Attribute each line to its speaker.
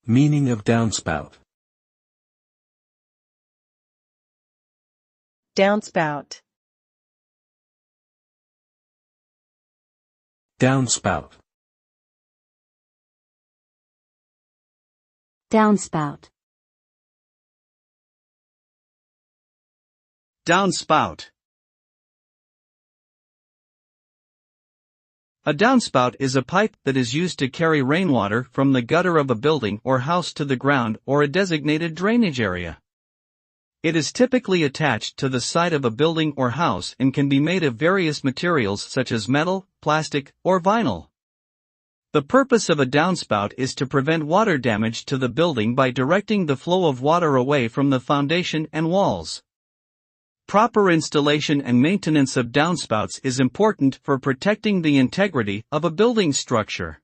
Speaker 1: Meaning of downspout.
Speaker 2: Downspout.
Speaker 1: Downspout.
Speaker 3: Downspout.
Speaker 4: Downspout. A downspout is a pipe that is used to carry rainwater from the gutter of a building or house to the ground or a designated drainage area. It is typically attached to the side of a building or house and can be made of various materials such as metal, plastic, or vinyl. The purpose of a downspout is to prevent water damage to the building by directing the flow of water away from the foundation and walls. Proper installation and maintenance of downspouts is important for protecting the integrity of a building structure.